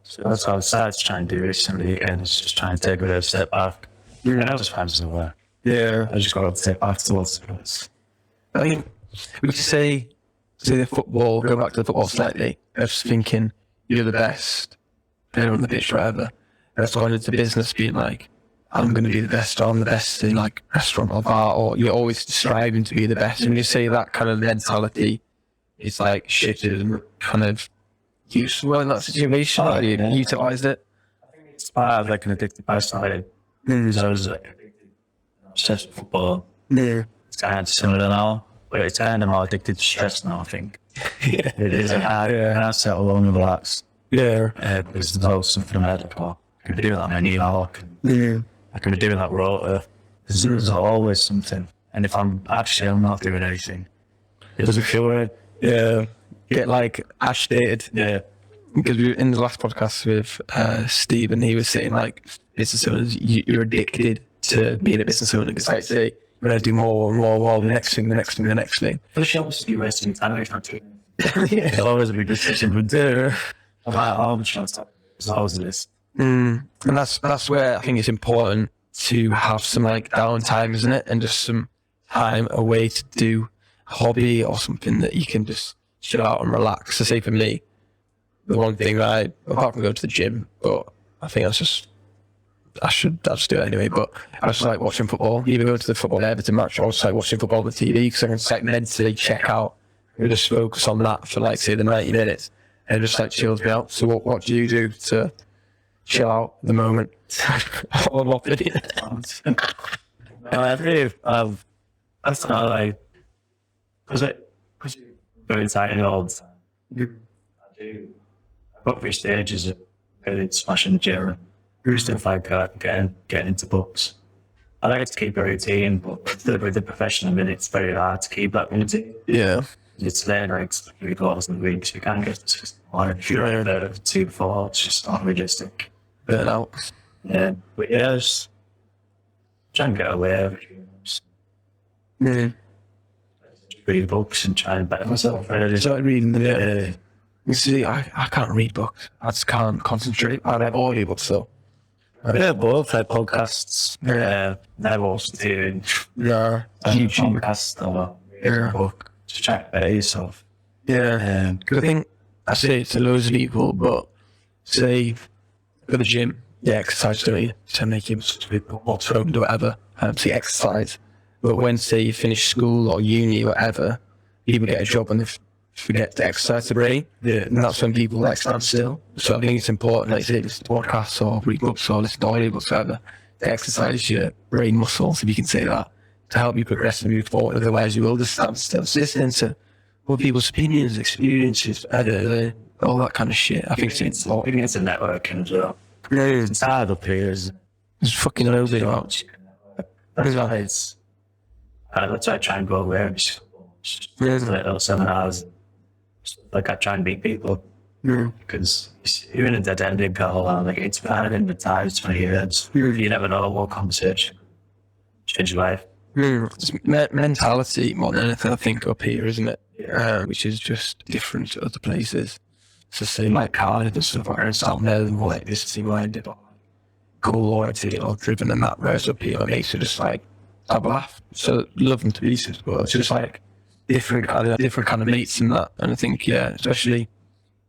So that's what I started to try and do recently, and it's just trying to take a bit of a step back. And I was fine as well. Yeah. I just got to step back towards it. I mean, would you say the football, go back to the football slightly, I was thinking you're the best player on the pitch forever. And that's gone into business being like, I'm going to be the best, or I'm the best in like restaurant or bar, or you're always striving to be the best. And you say that kind of mentality is like shifted and kind of useful in that situation, or you utilised it. It's part of like an addictive personality. Because I was like obsessed with football. Yeah. It's kind of similar now, but it's kind of more addicted to stress now, I think. Yeah. It is. And I settle alone and relax. Yeah. Because there's always something I'm like, oh, I can be doing that in New York. Yeah. I can be doing that rota. There's always something. And if I'm not doing anything, it doesn't feel right. Yeah. Get like ash dated. Yeah. Because we were in the last podcast with Steve, and he was saying like business owners, you're addicted to being a business owner. Because like say, we're going to do more and more and more, the next thing. But the show was you wasting time if not doing Yeah. it'll always be a good decision, but I'm like, oh, I'm trying to stop. It's always a list. And that's where I think it's important to have some like downtime, isn't it? And just some time away to do a hobby or something that you can just chill out and relax. So say for me, the one thing apart from going to the gym, but I think I'll just do it anyway, but I just like watching football. Either go to the football Everton match or just like watching football on the TV because I can just like mentally check out and just focus on that for like say the 90 minutes and it just like chills me out. So what do you do to chill out at the moment? Or what video? That's not like, because you're very tired all the time. I've got 3 stages of really smashing the gym. Stuff like getting into books. I like to keep a routine, but with the profession I'm in, it's very hard to keep that routine. Yeah. It's there like 3 quarters in the week, so you can't get just one if you're in there 2 4, it's just not realistic. Burn out. Yeah, but yeah, just try and get away. Read books and try and better myself. Really. Started reading the you see, I can't read books. I just can't concentrate. I have audiobooks though. Yeah, both like podcasts. Never also doing YouTube podcast or a book. Just try to better yourself. Yeah, because I think I say it to loads of people, but say go to the gym, exercise, don't you? To make you more toned or whatever, to exercise. But when say you finish school or uni or whatever, people get a job and they forget to exercise the brain. Yeah, and that's when people like stand still. So I think it's important, like say, listen to podcasts or read books or listen to audiobooks, whatever, to exercise your brain muscles, if you can say that, to help you progress and move forward. Otherwise, you will just stand still. So listening to other people's opinions, experiences, all that kind of shit. I think it's important. It's a networking as well. Yeah, It's hard up here. It's fucking loads about. That's why I try and go away. Just little seminars. Like I try and meet people because you're in a dead end in Carlisle. Like it's bad in the times 20 years. You never know what conversation change your life. It's mentality more than anything, I think, up here, isn't it? Which is just different to other places. So say like Cardiff and stuff like that, it's out there more like this minded or cool oriented or driven and that, whereas up here it makes it just like have a laugh. So love them to pieces, but it's just like different kind of mates and that. And I think, especially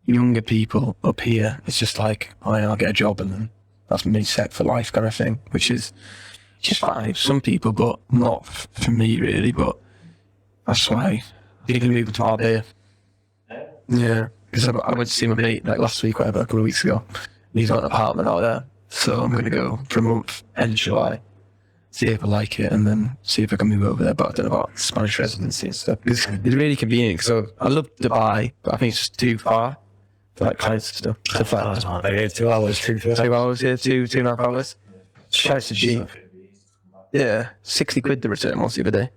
younger people up here, it's just like, I'll get a job and then that's me set for life kind of thing, which is just fine for some people, but not for me really. But that's why you can move to Arbia. Yeah, because I went to see my mate like last week, whatever, a couple of weeks ago. He's got an apartment out there, so I'm going to go for a month, end of July. See if I like it and then see if I can move over there. But I don't know about Spanish residency and stuff. It's really convenient because I love Dubai, but I think it's just too far for like clients and stuff. Like 2 hours, 2 hours, yeah, 2.5 hours. Shouts to cheap. Yeah, 60 quid the return once the other day.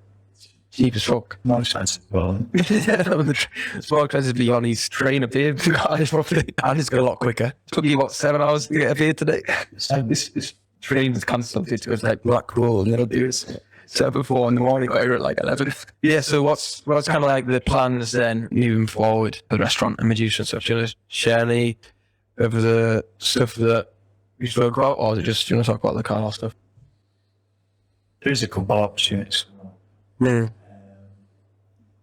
Cheap as fuck. Not expensive. Well, it's more expensive to be on his train up here. And it's got a lot quicker. Took you, 7 hours to get up here today? This train was cancelled. It was like Blackpool and it'll do it 7:04 in the morning, got here at like 11. Yeah, so what's kind of like the plans then moving forward for the restaurant and Medusa and stuff? Do you want to share any of the stuff that we spoke about, or is it just, do you want to talk about the car stuff? there's a couple of opportunities. Yeah.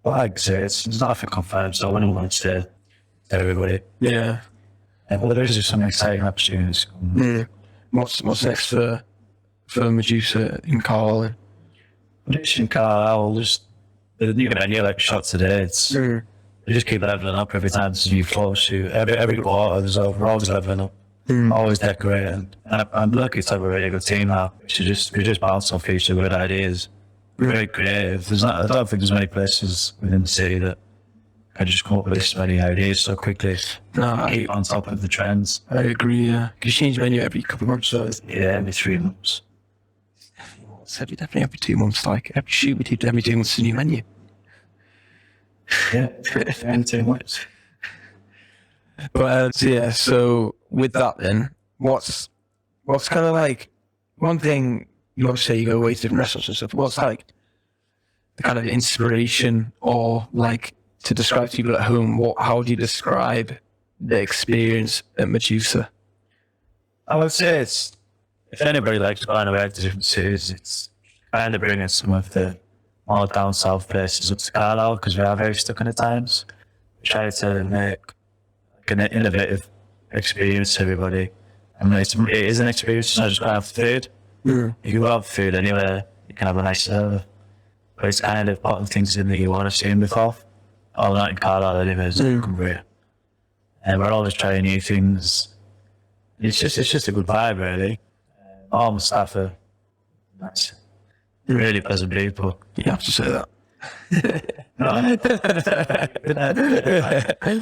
But like I say, it's nothing confirmed, so I wouldn't want to say to everybody. Yeah. But there's just some exciting opportunities. Yeah. What's next for Medusa in Carlisle? Medusa in Carlisle, you get a new like shot today. It's you just keep leveling up every time you close to every quarter. We're always leveling up, always decorating. And I'm lucky to have a really good team now. We just bounce off each other with ideas. We're very creative. I don't think there's many places within the city that I just come up with this many ideas so quickly. No, Keep on top of the trends. I agree, yeah. You change menu every couple of months, so Yeah, every 3 months. definitely every 2 months, like every shoot we do every 2 months a new menu. Yeah, every 2 months. But so with that then, what's kind of like one thing you always say you go away to different restaurants and stuff, what's like the kind of inspiration or like to describe to people at home, how do you describe the experience at Medusa? I would say it's, if anybody likes going away to different cities, it's kind of bringing some of the more down south places up to Carlisle because we are very stuck in the times. We try to make like an innovative experience for everybody. I mean, it is an experience, it's not just going to have food. You can have food anywhere, you can have a nice server. But it's kind of putting things in that you want to see before. Oh, not in Carlisle, anyway, it's Cumbria. And we're always trying new things. It's just a good vibe, really. All my staff are nice. Really pleasant people. You have to say that.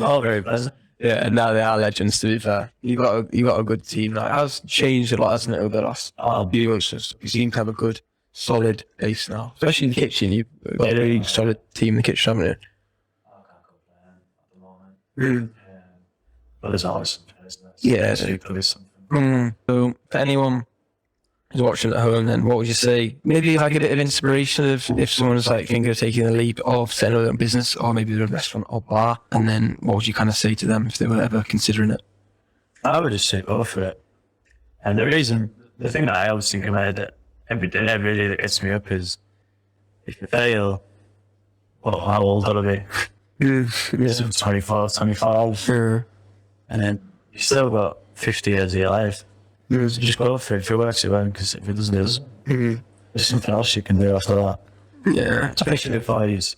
All very pleasant. Yeah, and now they are legends. To be fair, you got a good team. Like, it has changed a lot, hasn't it, over the last few months? You seem to have a good, solid base now, especially in the kitchen. You've got a really solid team in the kitchen, haven't you? But there's always some Yeah. something. So, for anyone who's watching at home, then what would you say? Maybe like a bit of inspiration of if someone's like thinking of taking the leap of setting up their own business, or maybe their own restaurant or bar, and then what would you kind of say to them if they were ever considering it? I would just say go for it. And the thing that I always think about it every day, really, that gets me up is if you fail, well, how old will I be? 24, 25. Sure. And then you still got 50 years of your life. So just go for it. If it works, it won't, because if it doesn't, it doesn't. There's something else you can do after that. Yeah. Especially if I use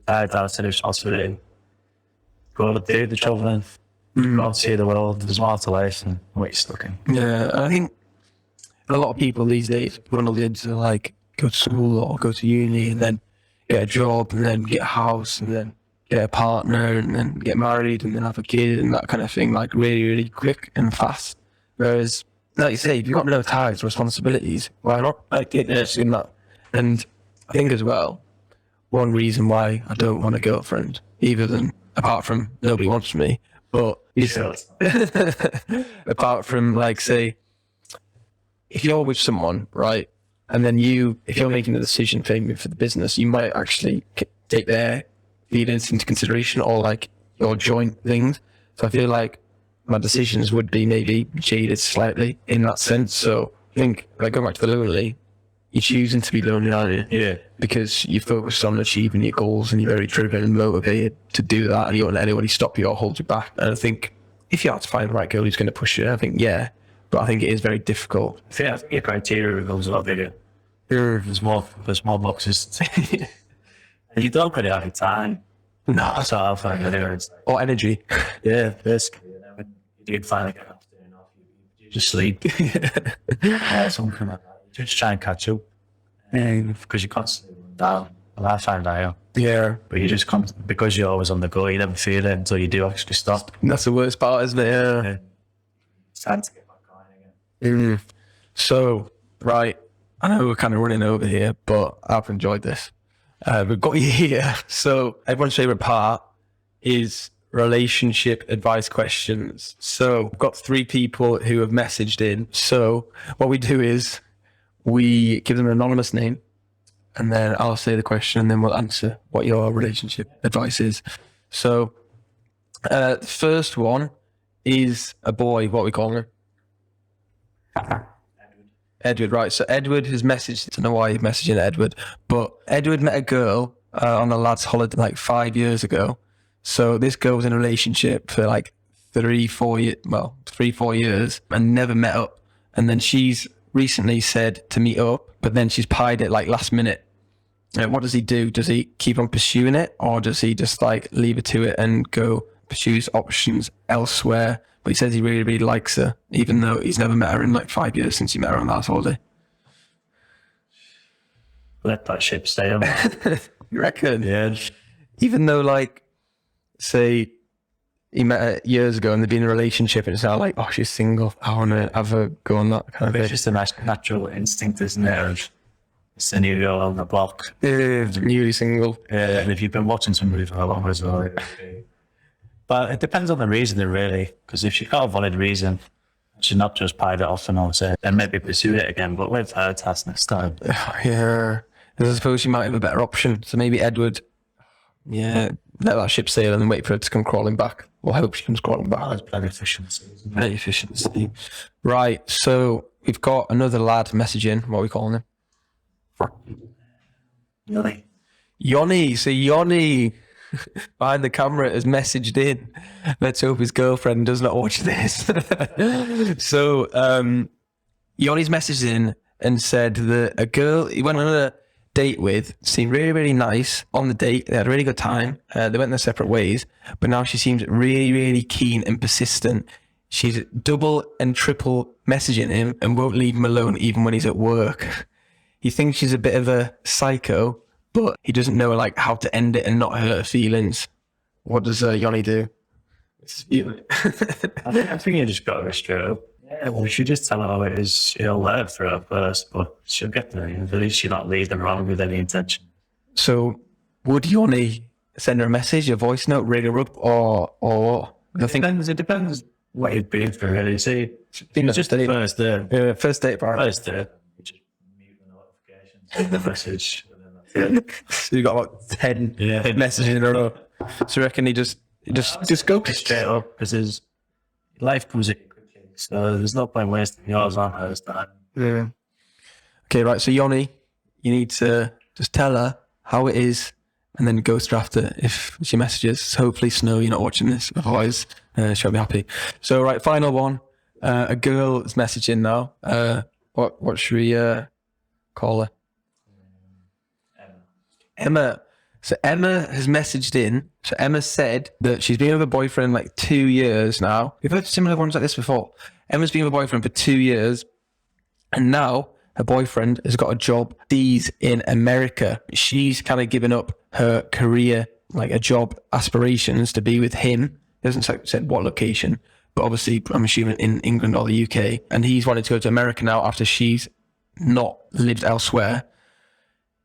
down to the responsibility. Go to do the travelling, go and see the world. There's more to life than what you're stuck in. Yeah, I think a lot of people these days run into like go to school or go to uni and then get a job and then get a house and then get a partner and then get married and then have a kid and that kind of thing, like really, really quick and fast. Whereas, like you say, if you've got no ties, responsibilities, why not like get this in that? And I think as well, one reason why I don't want a girlfriend, apart from nobody wants me, but apart from like say, if you're with someone, right, and then if you're making a decision for the business, you might actually take their feelings into consideration or like your joint things. So I feel like my decisions would be maybe jaded slightly in that sense. So I think, like going back to the lonely, you're choosing to be lonely, aren't you? Yeah. Because you're focused on achieving your goals and you're very driven and motivated to do that and you don't let anybody stop you or hold you back. And I think if you have to find the right girl who's going to push you, I think, yeah. But I think it is very difficult. I think your criteria becomes a lot bigger. There's more boxes. And you don't really have the time. No. That's how I find it. Or energy. Yeah, basically. You can finally get afternoon off, you just sleep. Something like that. You just try and catch up. Because you're constantly down. Well, I find I am. Yeah. But you just because you're always on the go, you never feel it until you do actually stop. And that's the worst part, isn't it? Yeah. It's time to get back going again. So, right. I know we're kind of running over here, but I've enjoyed this. We've got you here. So everyone's favourite part is relationship advice questions. So we've got 3 people who have messaged in. So what we do is we give them an anonymous name and then I'll say the question and then we'll answer what your relationship advice is. So the first one is a boy. What are we calling him? Edward, right. So Edward has messaged, I don't know why he's messaging Edward, but Edward met a girl on a lad's holiday like 5 years ago. So this girl was in a relationship for like 3-4 years and never met up. And then she's recently said to meet up, but then she's pied it like last minute. What does he do? Does he keep on pursuing it or does he just like leave it to it and go pursue his options elsewhere? But he says he really, really likes her, even though he's never met her in like 5 years since he met her on that holiday. Let that ship stay on. You reckon? Yeah. Even though, like, say he met her years ago and they've been in a relationship and it's now like, oh, she's single. I want to have her go on that kind of thing. It's just a natural instinct, isn't it? It's a new girl on the block. Newly single. Yeah, and if you've been watching somebody for a long as well. But it depends on the reason, really. Because if she's got a valid reason, she's not just pied it off and all say, then maybe pursue it again. But with her, that's next time. Yeah. And I suppose she might have a better option. So maybe Edward, yeah, let that ship sail and then wait for it to come crawling back. Or hope she comes crawling back. That's bloody efficiency, isn't it? Very efficiency. Right, so we've got another lad messaging. What are we calling him? Really? Yoni. So Yoni behind the camera has messaged in. Let's hope his girlfriend does not watch this. So Yoni's messaged in and said that a girl he went on a date with seemed really, really nice on the date. They had a really good time. They went their separate ways, but now she seems really, really keen and persistent. She's double and triple messaging him and won't leave him alone even when he's at work. He thinks she's a bit of a psycho, but he doesn't know like how to end it and not hurt her feelings. What does Yoni do? I think you just got to be straight up. Yeah, well, you should just tell her how it is. She'll let her through it first, but she'll get there. At least she'll not leave them wrong with any intention. So would Yoni send her a message, a voice note, radio up, or I think It depends what you've been through, really. See, it's just the first day. First date, apparently. First day. You just mute the notifications, send the message, and then that's it. So you got about 10 messages in a row. So you reckon he just go Straight up, because his life comes in quickly. So there's no point wasting yours on hers time. Yeah. Okay, right. So Yoni, you need to just tell her how it is, and then ghost her after if she messages. So hopefully, Snow, you're not watching this. Otherwise, she'll be happy. So right, final one. A girl is messaging now. What should we call her? Emma. So Emma has messaged in. So Emma said that she's been with a boyfriend like 2 years now. We've heard similar ones like this before. Emma's been with a boyfriend for 2 years, and now her boyfriend has got a job. He's in America. She's kind of given up her career, like a job aspirations, to be with him. He hasn't said what location, but obviously I'm assuming in England or the UK. And he's wanted to go to America now after she's not lived elsewhere.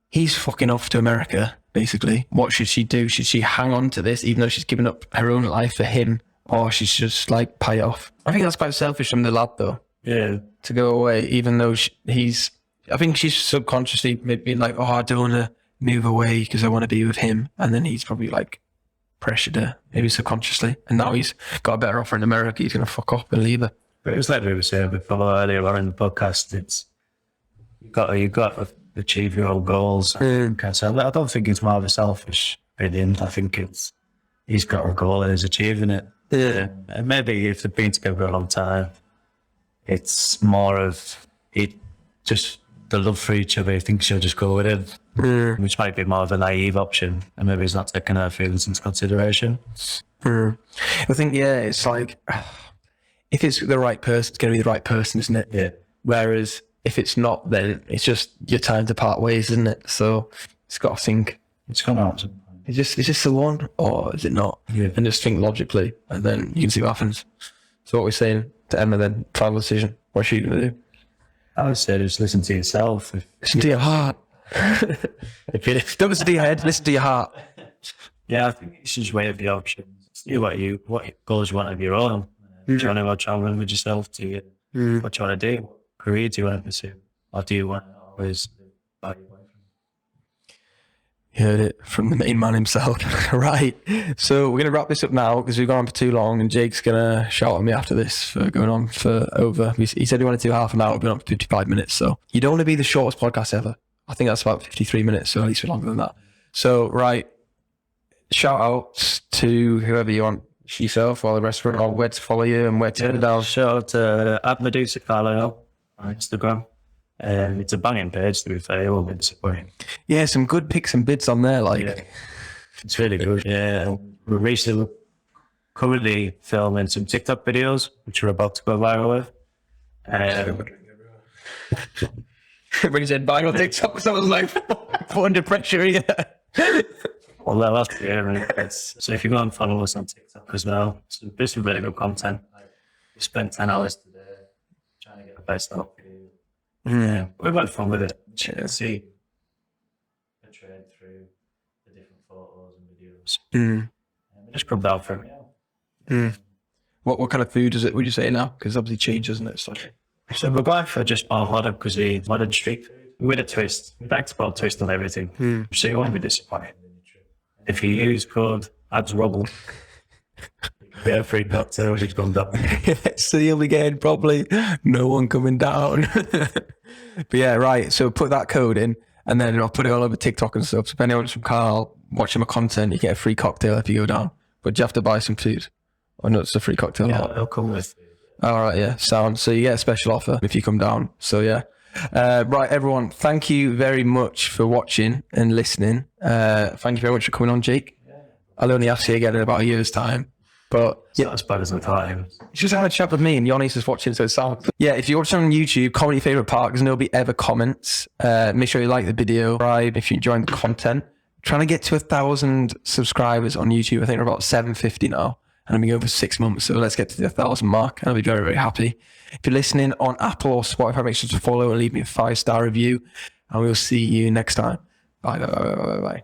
He's fucking off to America, basically. What should she do? Should she hang on to this, even though she's given up her own life for him? Or she should just like pay off? I think that's quite selfish from the lad, though. Yeah. To go away, even though I think she's subconsciously maybe being like, oh, I don't want to move away because I want to be with him. And then he's probably like pressured her, maybe subconsciously. And now he's got a better offer in America. He's going to fuck off and leave her. But it was like we were saying before earlier on in the podcast, it's you've got to achieve your own goals. So I don't think it's more of a selfish opinion. I think he's got a goal and he's achieving it. Yeah. And maybe if they've been together a long time, it's more of just the love for each other. He thinks she'll just go with it, which might be more of a naive option, and maybe he's not taking her feelings into consideration. I think, it's like, if it's the right person, it's going to be the right person, isn't it? Yeah. Whereas if it's not, then it's just your time to part ways, isn't it? So it's got to think, It's come out. is this the one or is it not? Yeah. And just think logically, and then you can see what happens. So what we're saying to Emma then, final decision. What's she going to do? I would say just listen to yourself. Listen to your heart. Don't listen to your head, listen to your heart. Yeah, I think you should just weigh up the options. See what goals you want of your own. Do you want to go traveling with yourself? What do you want to do? What career do you want to pursue? Or do you want to always live by your boyfriend? You heard it from the main man himself. Right. So we're going to wrap this up now because we've gone on for too long, and Jake's going to shout at me after this for going on for over. He said he wanted to do half an hour. We've been on for 55 minutes. So you don't want to be the shortest podcast ever. I think that's about 53 minutes, so at least we're longer than that. So, right. Shout outs to whoever you want, yourself or the rest of it, or where to follow you and where to go down. Shout out to Medusa Carlisle on Instagram. It's a banging page, to be fair. It won't be disappointing. Yeah, some good pics and bits on there. Like, Yeah. It's really good. Yeah. We're currently filming some TikTok videos, which are about to go viral with. when he said viral TikToks, I was like, put under pressure here. Well, that's so if you go and follow us on TikTok as well, so this is really good content. We spent 10 hours today trying to get the best out of you. Yeah, we've had fun with it. You can see the trade through the different photos and videos. And we just grubbed out for it. What kind of food is it, would you say now? Because obviously change, doesn't it? So we're going for just our modern cuisine, modern street food with a twist. We like to put a twist on everything. So you won't be disappointed. If you use code Adds rubble. Bit of free cocktail, she's gone down. So you'll be getting probably no one coming down. But yeah, right. So put that code in, and then I'll put it all over TikTok and stuff. So if anyone's from Carl watching my content, you get a free cocktail if you go down. But you have to buy some food. Or no, it's a free cocktail. Yeah, it'll come with. All right, yeah, sound. So you get a special offer if you come down. So yeah. Right, everyone, thank you very much for watching and listening. Thank you very much for coming on, Jake. I'll only have to see you again in about a year's time. But It's not as bad as I thought it was. just having a chat with me, and Yanni's just watching, so it's sound. Yeah, if you're watching on YouTube, comment your favourite part because nobody ever comments. Make sure you like the video, subscribe if you're enjoying the content. Trying to get to 1,000 subscribers on YouTube. I think we're about 750 now. And I've been going for 6 months, so let's get to the 1,000 mark. And I'll be very, very happy. If you're listening on Apple or Spotify, make sure to follow and leave me a 5-star review. And we'll see you next time. Bye, bye, bye, bye, bye, bye.